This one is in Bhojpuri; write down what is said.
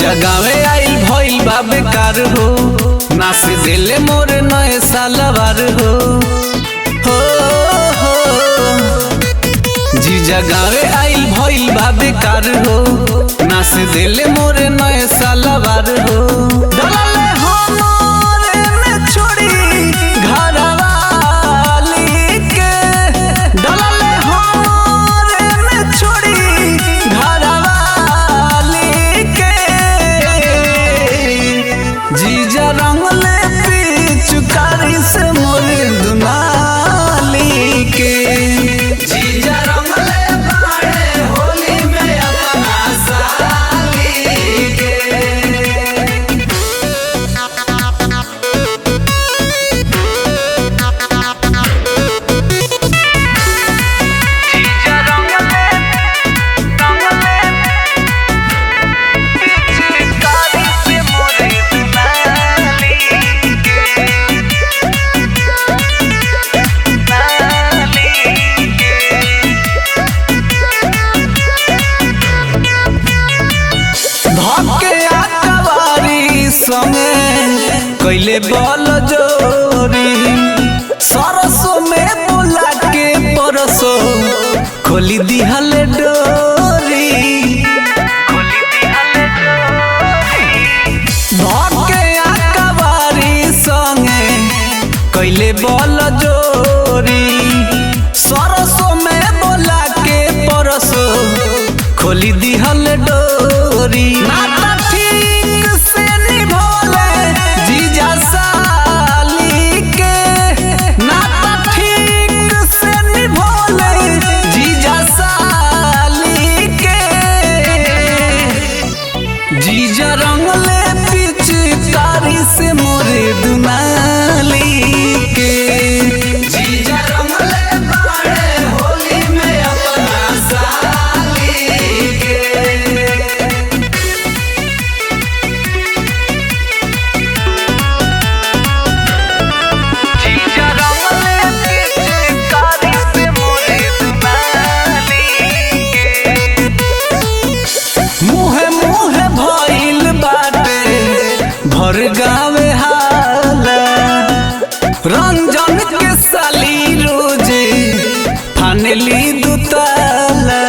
जीजा गावे आई भइल बा बेकार हो, नाच देले मोर नए सालवार हो। जीजा गावे आई भइल बा बेकार हो, नाच देले मोर नए सालवार हो। डलले हमरे में छोड़ी घरवाली के, डलले हमरे में छोड़ी घरवाली के। जीजा रंगले पिचकारी से मोर दुनाली के, जीजा रंगले बाड़े होली में अपना साली के। कैले बल जोरी सरसों में बोला के परसो खोली दिहल डोरी। धके आकवारी संगे कैले बल जोरी सरसों में बोला के परसो खोली दिहल डोरी। नाता ठीक से निभोले जीजा साली के, नाता ठीक से निभोले जीजा साली के। जीजा रंगले पिचकारी से मोरे दुनाली के, जीजा रंगले बाड़े होली में अपना साली के। भर गावे हाला रंजन के साली रोजे फानली दुताला।